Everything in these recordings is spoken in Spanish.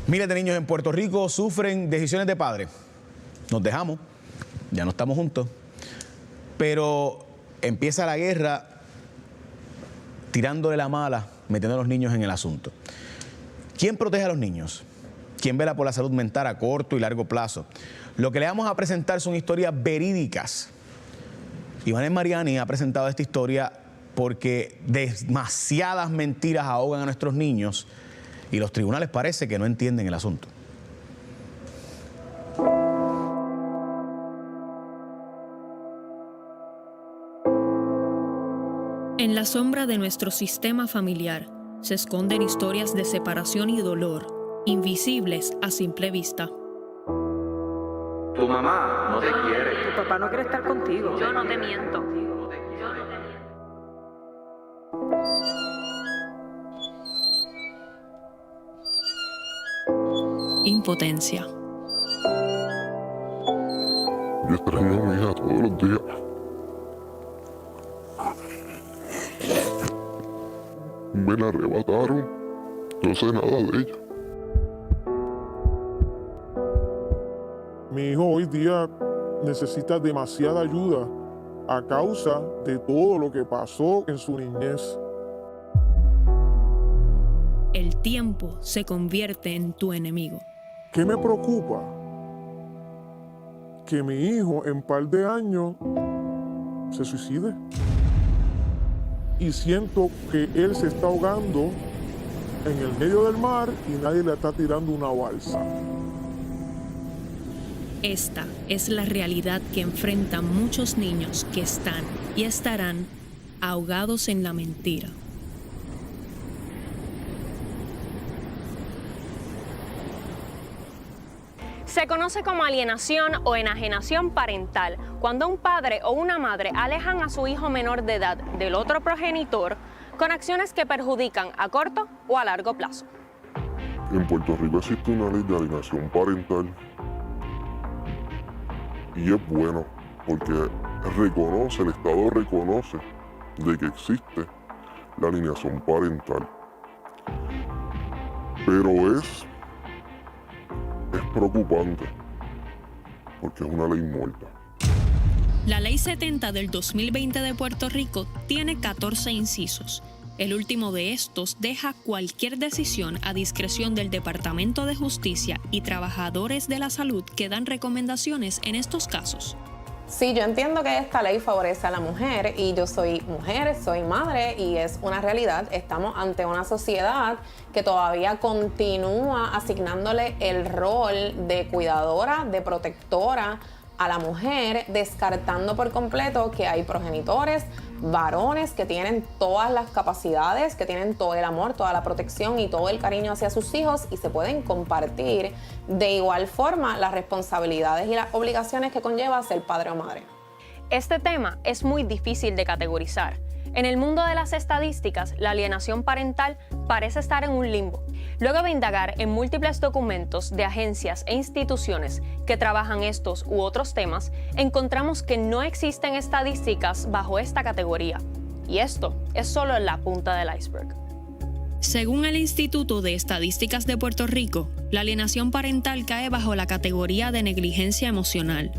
Miles de niños en Puerto Rico sufren decisiones de padres. Nos dejamos, ya no estamos juntos, pero empieza la guerra tirándole la mala, metiendo a los niños en el asunto. ¿Quién protege a los niños? ¿Quién vela por la salud mental a corto y largo plazo? Lo que le vamos a presentar son historias verídicas. Ivánez Mariani ha presentado esta historia porque demasiadas mentiras ahogan a nuestros niños y los tribunales parece que no entienden el asunto. En la sombra de nuestro sistema familiar se esconden historias de separación y dolor, invisibles a simple vista. Tu mamá no te quiere. Tu papá no quiere estar contigo. Yo no te miento. Impotencia. Yo extraño a mi hija todos los días. Me la arrebataron. No sé nada de ella. Mi hijo hoy día necesita demasiada ayuda a causa de todo lo que pasó en su niñez. El tiempo se convierte en tu enemigo. ¿Qué me preocupa? Que mi hijo en par de años se suicide. Y siento que él se está ahogando en el medio del mar y nadie le está tirando una balsa. Esta es la realidad que enfrentan muchos niños que están y estarán ahogados en la mentira. Se conoce como alienación o enajenación parental, cuando un padre o una madre alejan a su hijo menor de edad del otro progenitor con acciones que perjudican a corto o a largo plazo. En Puerto Rico existe una ley de alienación parental y es bueno porque el Estado reconoce de que existe la alienación parental, pero es preocupante porque es una ley muerta. La Ley 70 del 2020 de Puerto Rico tiene 14 incisos. El último de estos deja cualquier decisión a discreción del Departamento de Justicia y trabajadores de la salud que dan recomendaciones en estos casos. Sí, yo entiendo que esta ley favorece a la mujer y yo soy mujer, soy madre y es una realidad. Estamos ante una sociedad que todavía continúa asignándole el rol de cuidadora, de protectora a la mujer, descartando por completo que hay progenitores, varones que tienen todas las capacidades, que tienen todo el amor, toda la protección y todo el cariño hacia sus hijos y se pueden compartir de igual forma las responsabilidades y las obligaciones que conlleva ser padre o madre. Este tema es muy difícil de categorizar. En el mundo de las estadísticas, la alienación parental parece estar en un limbo. Luego de indagar en múltiples documentos de agencias e instituciones que trabajan estos u otros temas, encontramos que no existen estadísticas bajo esta categoría. Y esto es solo la punta del iceberg. Según el Instituto de Estadísticas de Puerto Rico, la alienación parental cae bajo la categoría de negligencia emocional,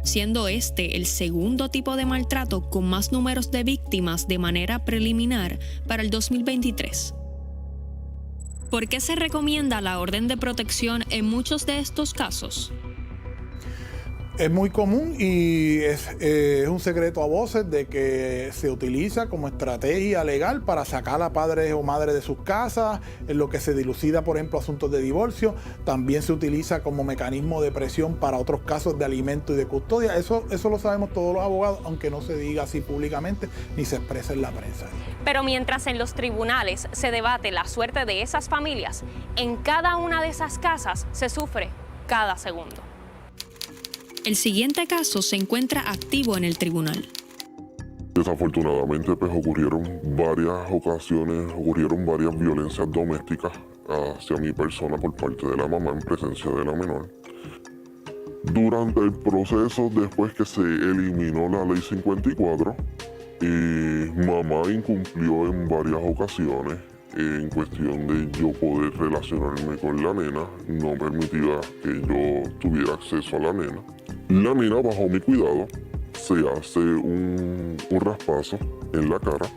siendo este el segundo tipo de maltrato con más números de víctimas de manera preliminar para el 2023. ¿Por qué se recomienda la orden de protección en muchos de estos casos? Es muy común y es un secreto a voces de que se utiliza como estrategia legal para sacar a padres o madres de sus casas, en lo que se dilucida, por ejemplo, asuntos de divorcio. También se utiliza como mecanismo de presión para otros casos de alimento y de custodia. Eso lo sabemos todos los abogados, aunque no se diga así públicamente ni se expresa en la prensa. Pero mientras en los tribunales se debate la suerte de esas familias, en cada una de esas casas se sufre cada segundo. El siguiente caso se encuentra activo en el tribunal. Desafortunadamente, pues ocurrieron varias violencias domésticas hacia mi persona por parte de la mamá en presencia de la menor. Durante el proceso, después que se eliminó la ley 54, mamá incumplió en varias ocasiones en cuestión de yo poder relacionarme con la nena, no permitía que yo tuviera acceso a la nena. La nena, bajo mi cuidado, se hace un raspazo en la cara.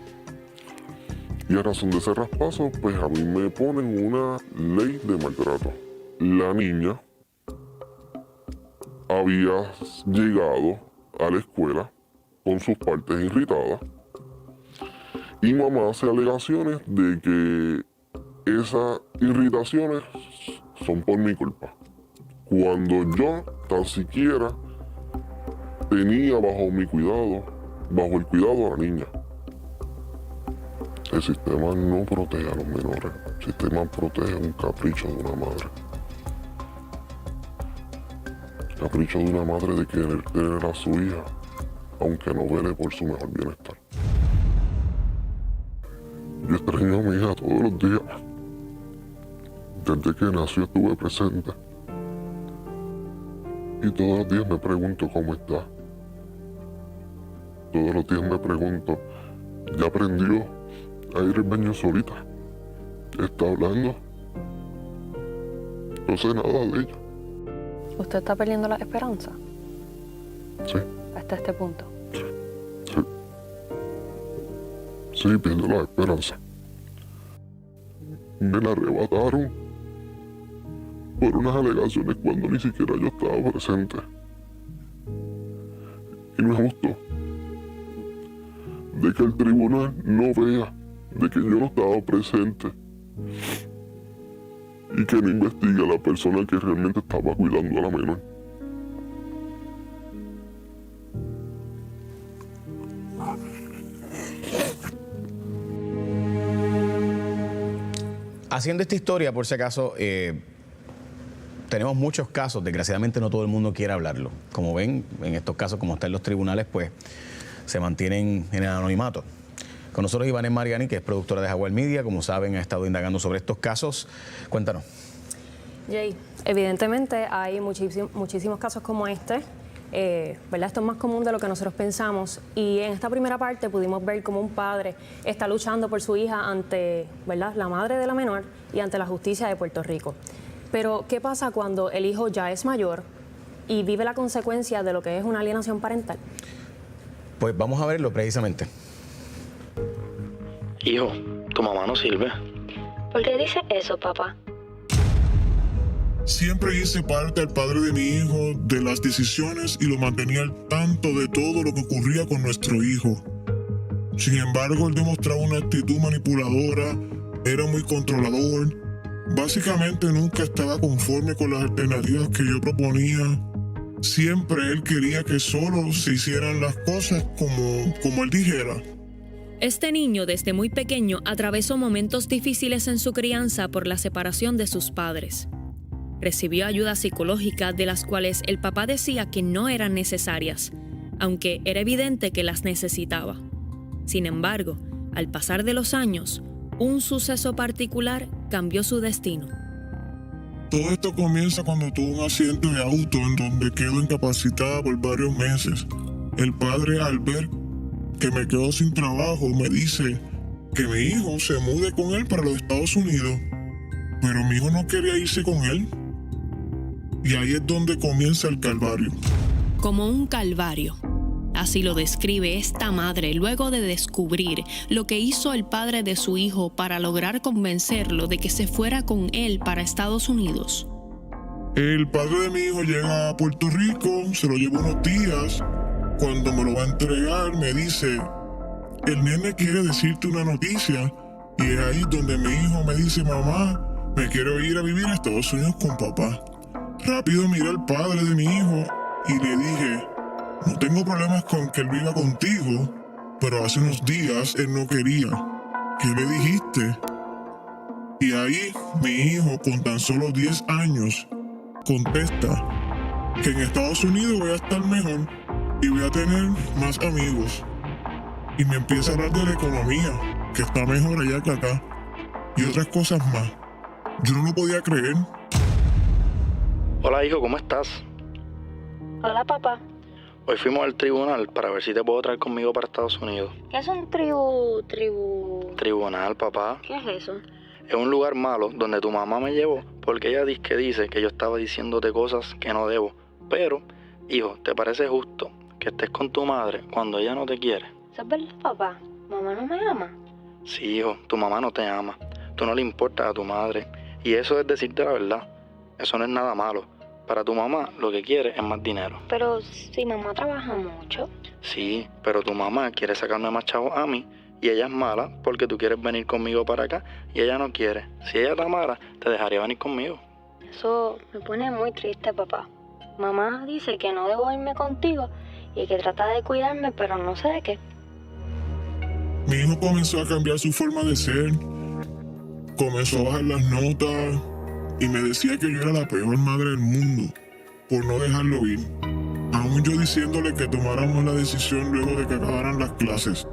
Y a razón de ese raspazo, pues a mí me ponen una ley de maltrato. La niña había llegado a la escuela con sus partes irritadas y mamá hace alegaciones de que esas irritaciones son por mi culpa, cuando yo tan siquiera tenía bajo mi cuidado, bajo el cuidado a la niña. El sistema no protege a los menores, el sistema protege un capricho de una madre. Capricho de una madre de querer tener a su hija, aunque no vele por su mejor bienestar. Yo extraño a mi hija todos los días. Desde que nació estuve presente. Y todos los días me pregunto cómo está. Todos los días me pregunto, ¿ya aprendió a ir al baño solita? ¿Está hablando? No sé nada de ella. ¿Usted está perdiendo la esperanza? Sí. Hasta este punto. Sí, pierdo la esperanza. Me la arrebataron por unas alegaciones cuando ni siquiera yo estaba presente. Y me gustó de que el tribunal no vea de que yo no estaba presente y que no investigue a la persona que realmente estaba cuidando a la menor. Haciendo esta historia, por si acaso, tenemos muchos casos, desgraciadamente no todo el mundo quiere hablarlo. Como ven, en estos casos, como están los tribunales, pues se mantienen en el anonimato. Con nosotros Ivanés Mariani, que es productora de Jaguar Media, como saben, ha estado indagando sobre estos casos. Cuéntanos. Jay, evidentemente hay muchísimos casos como este, ¿verdad? Esto es más común de lo que nosotros pensamos, y en esta primera parte pudimos ver cómo un padre está luchando por su hija ante, ¿verdad?, la madre de la menor y ante la justicia de Puerto Rico. Pero, ¿qué pasa cuando el hijo ya es mayor y vive la consecuencia de lo que es una alienación parental? Pues vamos a verlo precisamente. Hijo, tu mamá no sirve. ¿Por qué dices eso, papá? Siempre hice parte al padre de mi hijo de las decisiones y lo mantenía al tanto de todo lo que ocurría con nuestro hijo. Sin embargo, él demostraba una actitud manipuladora, era muy controlador. Básicamente nunca estaba conforme con las alternativas que yo proponía. Siempre él quería que solo se hicieran las cosas como él dijera. Este niño desde muy pequeño atravesó momentos difíciles en su crianza por la separación de sus padres. Recibió ayuda psicológica de las cuales el papá decía que no eran necesarias, aunque era evidente que las necesitaba. Sin embargo, al pasar de los años, un suceso particular cambió su destino. Todo esto comienza cuando tuve un accidente de auto en donde quedo incapacitada por varios meses. El padre, al ver que me quedo sin trabajo, me dice que mi hijo se mude con él para los Estados Unidos. Pero mi hijo no quería irse con él. Y ahí es donde comienza el calvario. Como un calvario. Así lo describe esta madre luego de descubrir lo que hizo el padre de su hijo para lograr convencerlo de que se fuera con él para Estados Unidos. El padre de mi hijo llega a Puerto Rico, se lo lleva unos días. Cuando me lo va a entregar, me dice, el nene quiere decirte una noticia. Y es ahí donde mi hijo me dice, mamá, me quiero ir a vivir a Estados Unidos con papá. Rápido miré al padre de mi hijo y le dije, no tengo problemas con que él viva contigo, pero hace unos días él no quería. ¿Qué le dijiste? Y ahí mi hijo, con tan solo 10 años, contesta que en Estados Unidos voy a estar mejor y voy a tener más amigos. Y me empieza a hablar de la economía, que está mejor allá que acá, y otras cosas más. Yo no lo podía creer. Hola, hijo, ¿cómo estás? Hola, papá. Hoy fuimos al tribunal para ver si te puedo traer conmigo para Estados Unidos. ¿Qué es un Tribunal, papá. ¿Qué es eso? Es un lugar malo donde tu mamá me llevó porque ella dice que yo estaba diciéndote cosas que no debo. Pero, hijo, ¿te parece justo que estés con tu madre cuando ella no te quiere? ¿Eso es verdad, papá? ¿Mamá no me ama? Sí, hijo, tu mamá no te ama. Tú no le importas a tu madre. Y eso es decirte la verdad. Eso no es nada malo. Para tu mamá lo que quiere es más dinero. Pero si mamá trabaja mucho. Sí, pero tu mamá quiere sacarme más chavos a mí y ella es mala porque tú quieres venir conmigo para acá y ella no quiere. Si ella te amara, te dejaría venir conmigo. Eso me pone muy triste, papá. Mamá dice que no debo irme contigo y que trata de cuidarme, pero no sé de qué. Mi hijo comenzó a cambiar su forma de ser, comenzó a bajar las notas y me decía que yo era la peor madre del mundo por no dejarlo ir. Aún yo diciéndole que tomáramos la decisión luego de que acabaran las clases.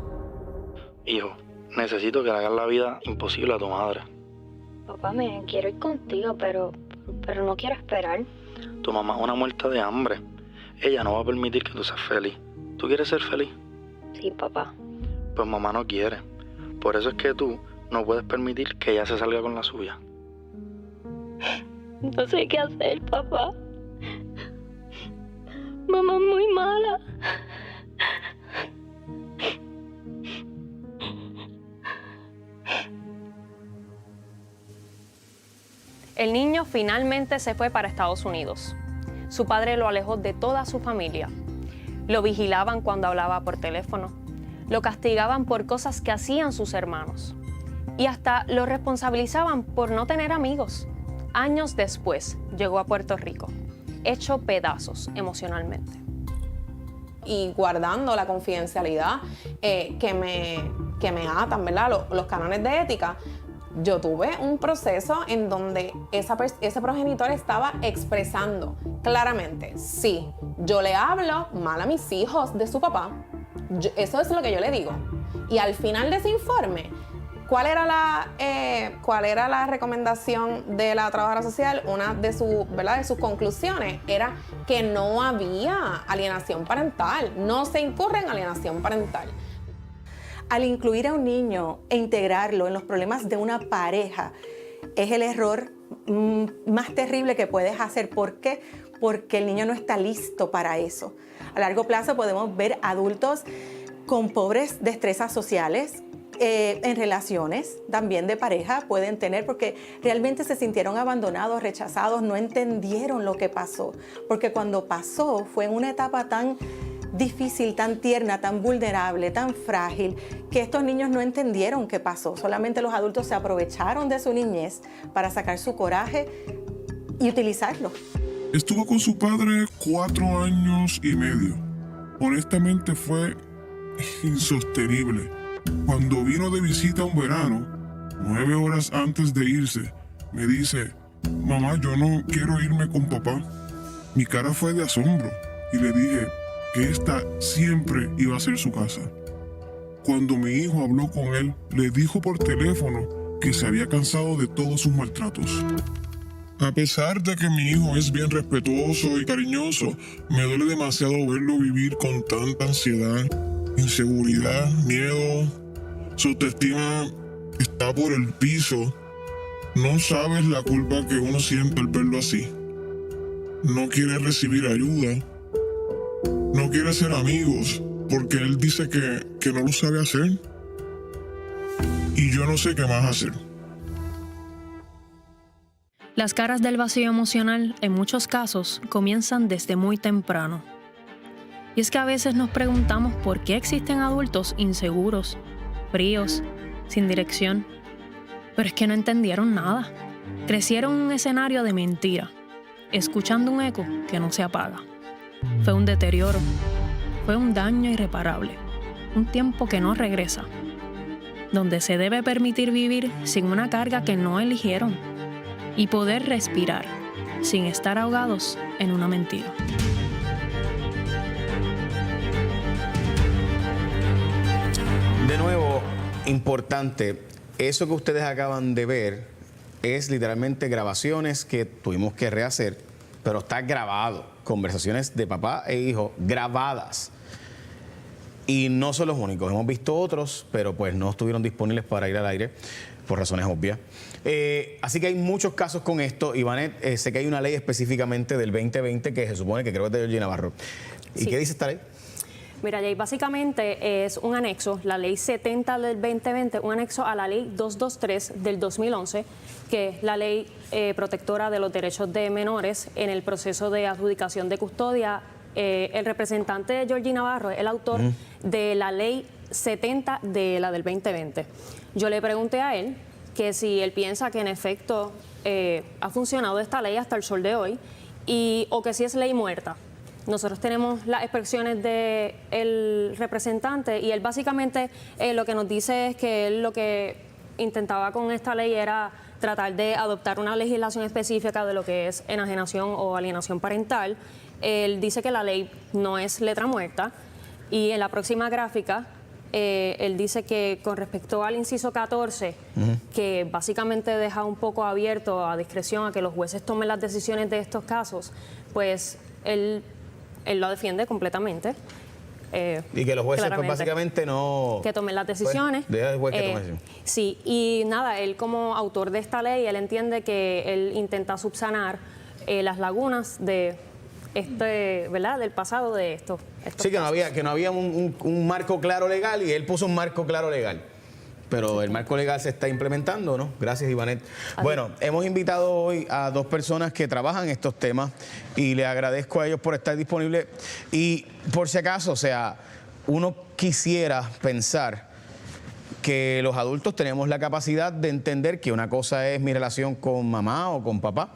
Hijo, necesito que le hagas la vida imposible a tu madre. Papá, me quiero ir contigo, pero no quiero esperar. Tu mamá es una muerta de hambre. Ella no va a permitir que tú seas feliz. ¿Tú quieres ser feliz? Sí, papá. Pues mamá no quiere. Por eso es que tú no puedes permitir que ella se salga con la suya. No sé qué hacer, papá. Mamá es muy mala. El niño finalmente se fue para Estados Unidos. Su padre lo alejó de toda su familia. Lo vigilaban cuando hablaba por teléfono. Lo castigaban por cosas que hacían sus hermanos. Y hasta lo responsabilizaban por no tener amigos. Años después, llegó a Puerto Rico, hecho pedazos emocionalmente. Y guardando la confidencialidad que me atan, ¿verdad? Los cánones de ética, yo tuve un proceso en donde ese progenitor estaba expresando claramente, sí, yo le hablo mal a mis hijos de su papá, eso es lo que yo le digo. Y al final de ese informe, ¿cuál era la recomendación de la trabajadora social? Una de sus conclusiones era que no había alienación parental, no se incurre en alienación parental. Al incluir a un niño e integrarlo en los problemas de una pareja es el error más terrible que puedes hacer. ¿Por qué? Porque el niño no está listo para eso. A largo plazo podemos ver adultos con pobres destrezas sociales, en relaciones también de pareja pueden tener, porque realmente se sintieron abandonados, rechazados, no entendieron lo que pasó. Porque cuando pasó fue en una etapa tan difícil, tan tierna, tan vulnerable, tan frágil, que estos niños no entendieron qué pasó. Solamente los adultos se aprovecharon de su niñez para sacar su coraje y utilizarlo. Estuvo con su padre 4 años y medio. Honestamente fue insostenible. Cuando vino de visita un verano, 9 horas antes de irse, me dice, mamá, yo no quiero irme con papá. Mi cara fue de asombro y le dije que esta siempre iba a ser su casa. Cuando mi hijo habló con él, le dijo por teléfono que se había cansado de todos sus maltratos. A pesar de que mi hijo es bien respetuoso y cariñoso, me duele demasiado verlo vivir con tanta ansiedad, inseguridad, miedo. Su autoestima está por el piso. No sabes la culpa que uno siente al verlo así. No quiere recibir ayuda. No quiere hacer amigos porque él dice que no lo sabe hacer. Y yo no sé qué más hacer. Las caras del vacío emocional, en muchos casos, comienzan desde muy temprano. Y es que a veces nos preguntamos por qué existen adultos inseguros, fríos, sin dirección. Pero es que no entendieron nada. Crecieron en un escenario de mentira, escuchando un eco que no se apaga. Fue un deterioro, fue un daño irreparable, un tiempo que no regresa, donde se debe permitir vivir sin una carga que no eligieron y poder respirar sin estar ahogados en una mentira. De nuevo, importante, eso que ustedes acaban de ver es literalmente grabaciones que tuvimos que rehacer, pero está grabado. conversaciones de papá e hijo grabadas. Y no son los únicos, hemos visto otros, pero pues no estuvieron disponibles para ir al aire por razones obvias. Así que hay muchos casos con esto. Ivanet, sé que hay una ley específicamente del 2020 que se supone que creo que es de Georgie Navarro. ¿Y sí. qué dice esta ley? Mira, Jay, básicamente es un anexo, la ley 70 del 2020, un anexo a la ley 223 del 2011, que es la ley protectora de los derechos de menores en el proceso de adjudicación de custodia. El representante de Georgie Navarro es el autor de la ley 70 de la del 2020. Yo le pregunté a él que si él piensa que en efecto ha funcionado esta ley hasta el sol de hoy o que si es ley muerta. Nosotros tenemos las expresiones del representante y él básicamente lo que nos dice es que él lo que intentaba con esta ley era tratar de adoptar una legislación específica de lo que es enajenación o alienación parental. Él dice que la ley no es letra muerta y en la próxima gráfica él dice que con respecto al inciso 14, que básicamente deja un poco abierto a discreción a que los jueces tomen las decisiones de estos casos, pues él lo defiende completamente. Y que los jueces pues, básicamente no... Que tomen las decisiones. Pues, deja al juez que tome decisiones. Sí, y nada, él como autor de esta ley, él entiende que él intenta subsanar las lagunas de ¿verdad? Del pasado de estos sí, que no había un marco claro legal y él puso un marco claro legal. Pero el marco legal se está implementando, ¿no? Gracias, Ivanet. Bueno, hemos invitado hoy a dos personas que trabajan estos temas y le agradezco a ellos por estar disponibles. Y por si acaso, o sea, uno quisiera pensar que los adultos tenemos la capacidad de entender que una cosa es mi relación con mamá o con papá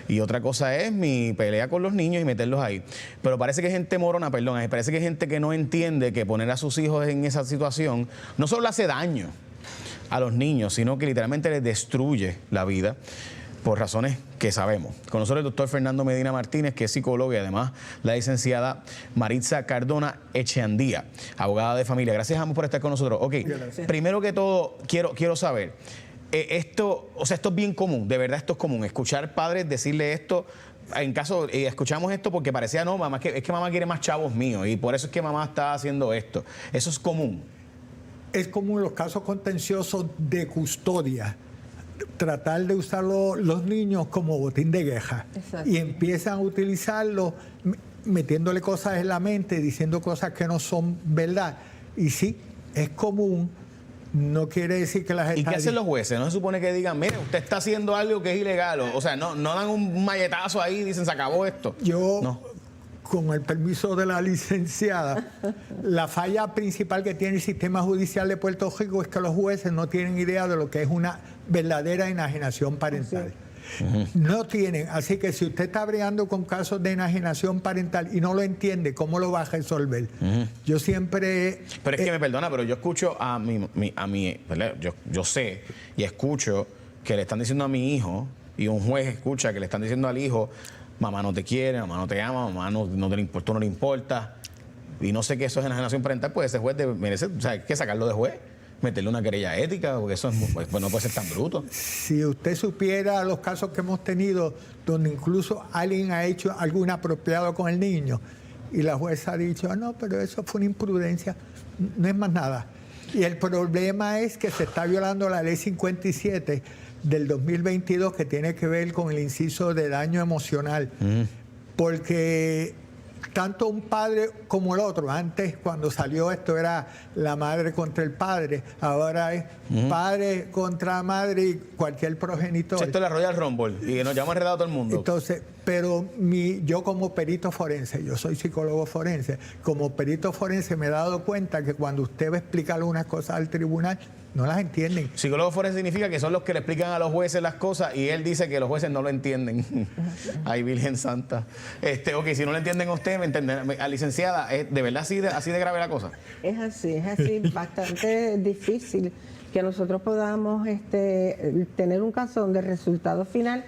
y otra cosa es mi pelea con los niños y meterlos ahí. Pero parece que hay gente morona, perdón, parece que hay gente que no entiende que poner a sus hijos en esa situación no solo le hace daño a los niños, sino que literalmente les destruye la vida por razones que sabemos. Con nosotros el doctor Fernando Medina Martínez, que es psicólogo, y además la licenciada Maritza Cardona Echeandía, abogada de familia. Gracias a ambos por estar con nosotros. Ok, primero que todo, quiero saber, esto es bien común, de verdad esto es común, escuchar padres decirle esto. En caso, escuchamos esto porque parecía, no, mamá, es que mamá quiere más chavos míos y por eso es que mamá está haciendo esto. Eso es común. Es común los casos contenciosos de custodia, tratar de usar los niños como botín de guerra. Exacto. Y empiezan a utilizarlo metiéndole cosas en la mente, diciendo cosas que no son verdad. Y sí, es común, no quiere decir que la gente... ¿Y qué hacen los jueces? No se supone que digan, mire, usted está haciendo algo que es ilegal, o sea, no dan un malletazo ahí y dicen, se acabó esto. Con el permiso de la licenciada, la falla principal que tiene el sistema judicial de Puerto Rico es que los jueces no tienen idea de lo que es una verdadera enajenación parental. No tienen, así que si usted está bregando con casos de enajenación parental y no lo entiende, ¿cómo lo va a resolver? Yo siempre... Pero es que me perdona, pero yo escucho a mi yo sé y escucho que le están diciendo a mi hijo, y un juez escucha que le están diciendo al hijo, mamá no te quiere, mamá no te ama, mamá no te importa, tú no le importa. Y no sé qué eso es enajenación parental, pues ese juez merece, o sea, hay que sacarlo de juez, meterle una querella ética, porque eso pues no puede ser tan bruto. Si usted supiera los casos que hemos tenido, donde incluso alguien ha hecho algo inapropiado con el niño, y la jueza ha dicho, no, pero eso fue una imprudencia, no es más nada. Y el problema es que se está violando la ley 57 del 2022 que tiene que ver con el inciso de daño emocional, porque tanto un padre como el otro, antes cuando salió esto era la madre contra el padre, ahora es padre contra madre y cualquier progenitor. Esto es la Royal Rumble y nos llama enredado todo el mundo. Entonces, pero yo como perito forense, yo soy psicólogo forense, como perito forense me he dado cuenta que cuando usted va a explicar algunas cosas al tribunal, no las entienden. Psicólogo forense significa que son los que le explican a los jueces las cosas y él dice que los jueces no lo entienden. Ay, Virgen Santa. Ok, si no lo entienden a usted, me entenderán. Licenciada, ¿de verdad así de grave la cosa? Es así, bastante difícil que nosotros podamos tener un caso donde el resultado final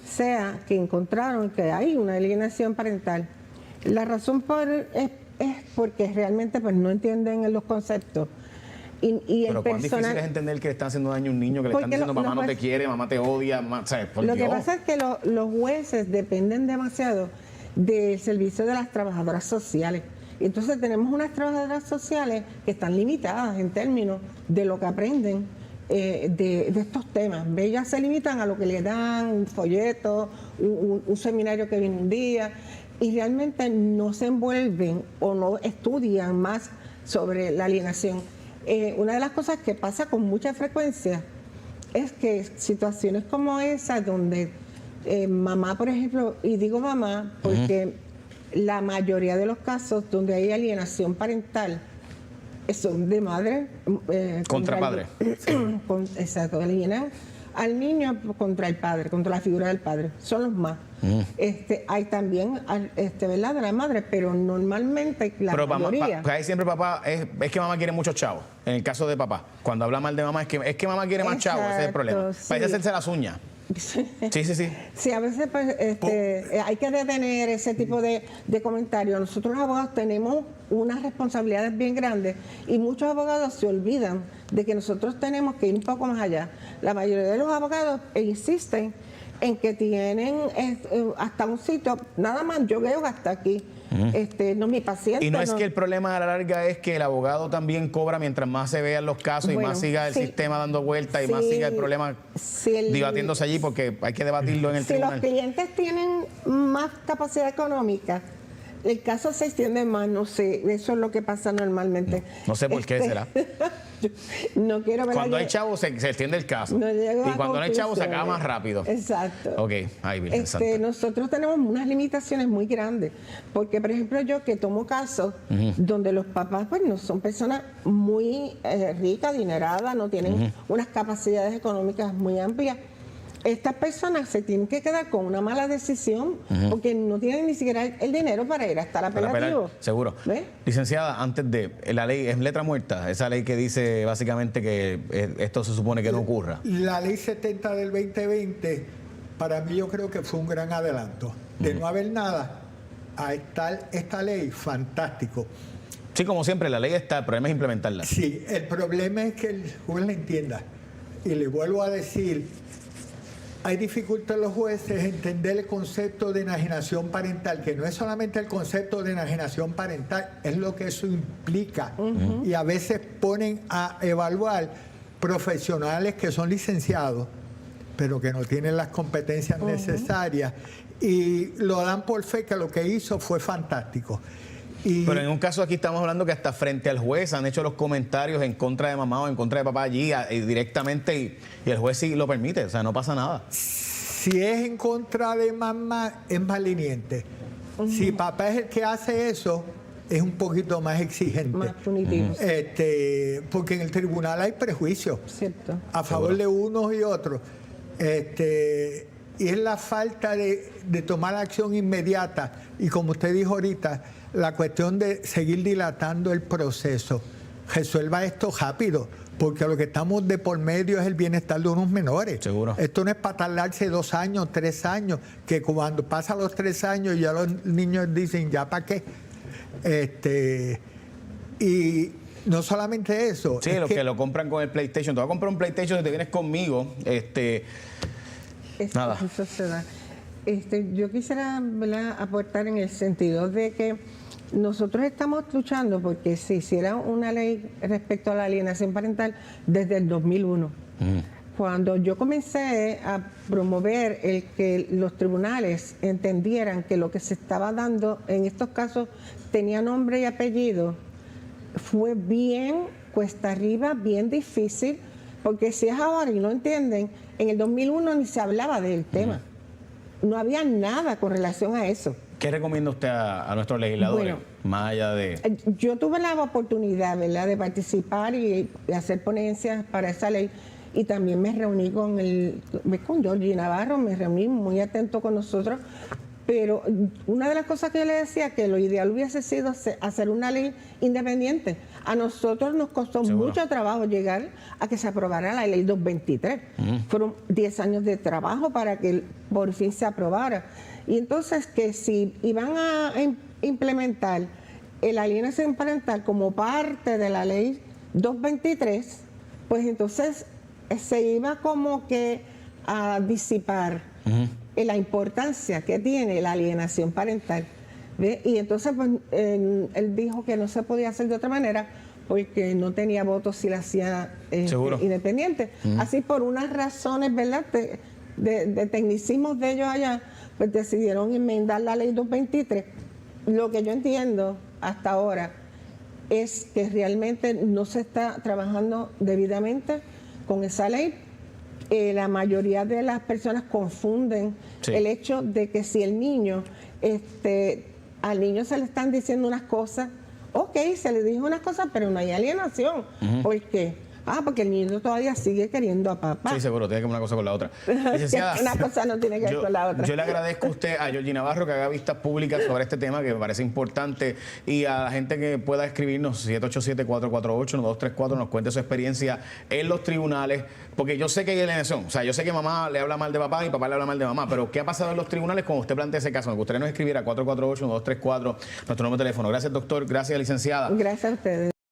sea que encontraron que hay una alienación parental. La razón es porque realmente pues, no entienden los conceptos. Pero cuán difícil es entender que le están haciendo daño a un niño, que le están diciendo mamá no te quiere, mamá te odia, ¿sabes? Lo que pasa es que los jueces dependen demasiado del servicio de las trabajadoras sociales. Entonces tenemos unas trabajadoras sociales que están limitadas en términos de lo que aprenden de estos temas. Ellas se limitan a lo que le dan, un folleto, un seminario que viene un día, y realmente no se envuelven o no estudian más sobre la alienación. Una de las cosas que pasa con mucha frecuencia es que situaciones como esa, donde mamá, por ejemplo, y digo mamá porque la mayoría de los casos donde hay alienación parental son de madre contra padre. Exacto, alienan al niño contra el padre, contra la figura del padre. Son los más. Hay también, ¿verdad?, de la madre, pero normalmente la mayoría. Ahí siempre papá, es que mamá quiere muchos chavos. En el caso de papá, cuando habla mal de mamá, es que mamá quiere más chavos, ese es el problema. Sí. Para hacerse las uñas. Sí. Sí, a veces pues, hay que detener ese tipo de comentarios. Nosotros los abogados tenemos unas responsabilidades bien grandes y muchos abogados se olvidan de que nosotros tenemos que ir un poco más allá. La mayoría de los abogados insisten en que tienen hasta un sitio, nada más yo veo hasta aquí. No, mi paciente. Y no es que el problema a la larga es que el abogado también cobra mientras más se vean los casos y más siga el sistema dando vueltas y más siga el problema debatiéndose allí, porque hay que debatirlo en el tribunal. Si los clientes tienen más capacidad económica, el caso se extiende más, no sé, eso es lo que pasa normalmente. No sé por qué será. No quiero ver. Cuando hay chavos se extiende el caso. Y cuando no hay chavos se acaba más rápido. Exacto. Ok, ahí bien. Nosotros tenemos unas limitaciones muy grandes. Porque, por ejemplo, yo que tomo casos donde los papás pues no son personas muy ricas, adineradas, no tienen unas capacidades económicas muy amplias. Estas personas se tienen que quedar con una mala decisión porque no tienen ni siquiera el dinero para ir hasta el apelativo. Seguro. ¿Ves? Licenciada, antes de la ley, es letra muerta, esa ley que dice básicamente que esto se supone que no ocurra. La ley 70 del 2020, para mí yo creo que fue un gran adelanto. De no haber nada a esta ley, fantástico. Sí, como siempre, la ley está, el problema es implementarla. Sí, el problema es que el juez la entienda. Y le vuelvo a decir, hay dificultad en los jueces en entender el concepto de enajenación parental, que no es solamente el concepto de enajenación parental, es lo que eso implica. Y a veces ponen a evaluar profesionales que son licenciados, pero que no tienen las competencias necesarias, y lo dan por fe que lo que hizo fue fantástico. Pero en un caso aquí estamos hablando que hasta frente al juez han hecho los comentarios en contra de mamá o en contra de papá allí directamente y el juez sí lo permite, o sea, no pasa nada. Si es en contra de mamá, es más leniente. Si papá es el que hace eso, es un poquito más exigente. Más punitivo. Porque en el tribunal hay prejuicios a favor de unos y otros. Y es la falta de tomar acción inmediata. Y como usted dijo ahorita, la cuestión de seguir dilatando el proceso. Resuelva esto rápido, porque lo que estamos de por medio es el bienestar de unos menores. Seguro. Esto no es para tardarse 2 años, 3 años, que cuando pasan los 3 años ya los niños dicen, ¿ya para qué? Y no solamente eso. Sí, los que lo compran con el PlayStation. Te vas a comprar un PlayStation y te vienes conmigo. Nada. Eso se da. Yo quisiera, ¿verdad?, aportar en el sentido de que nosotros estamos luchando porque se hiciera una ley respecto a la alienación parental desde el 2001. Cuando yo comencé a promover el que los tribunales entendieran que lo que se estaba dando en estos casos tenía nombre y apellido, fue bien cuesta arriba, bien difícil, porque si es ahora y no entienden, en el 2001 ni se hablaba del tema. No había nada con relación a eso. ¿Qué recomienda usted a nuestros legisladores? Bueno, más allá de... Yo tuve la oportunidad, ¿verdad?, de participar y hacer ponencias para esa ley. Y también me reuní con Georgie Navarro, me reuní muy atento con nosotros. Pero una de las cosas que yo le decía, que lo ideal hubiese sido hacer una ley independiente. A nosotros nos costó mucho trabajo llegar a que se aprobara la ley 223. Fueron 10 años de trabajo para que por fin se aprobara. Y entonces que si iban a implementar la alienación parental como parte de la ley 223, pues entonces se iba como que a disipar la importancia que tiene la alienación parental. ¿Ve? Y entonces pues, él dijo que no se podía hacer de otra manera porque no tenía votos si la hacía independiente. Así por unas razones, ¿verdad?, de tecnicismos de ellos allá, pues decidieron enmendar la ley 223. Lo que yo entiendo hasta ahora es que realmente no se está trabajando debidamente con esa ley. La mayoría de las personas confunden el hecho de que si el niño, al niño se le están diciendo unas cosas, ok, se le dijo unas cosas, pero no hay alienación. ¿Por qué? Porque el niño todavía sigue queriendo a papá. Sí, seguro, tiene que ver una cosa con la otra. Licenciada, una cosa no tiene que ver con la otra. Yo le agradezco a usted, a Georgie Navarro, que haga vistas públicas sobre este tema, que me parece importante, y a la gente que pueda escribirnos, 787-448-1234, nos cuente su experiencia en los tribunales, porque yo sé que hay alienación. O sea, yo sé que mamá le habla mal de papá y papá le habla mal de mamá, pero ¿qué ha pasado en los tribunales cuando usted plantea ese caso? Me gustaría nos escribir a 448-1234, nuestro número de teléfono. Gracias, doctor. Gracias, licenciada. Gracias a ustedes.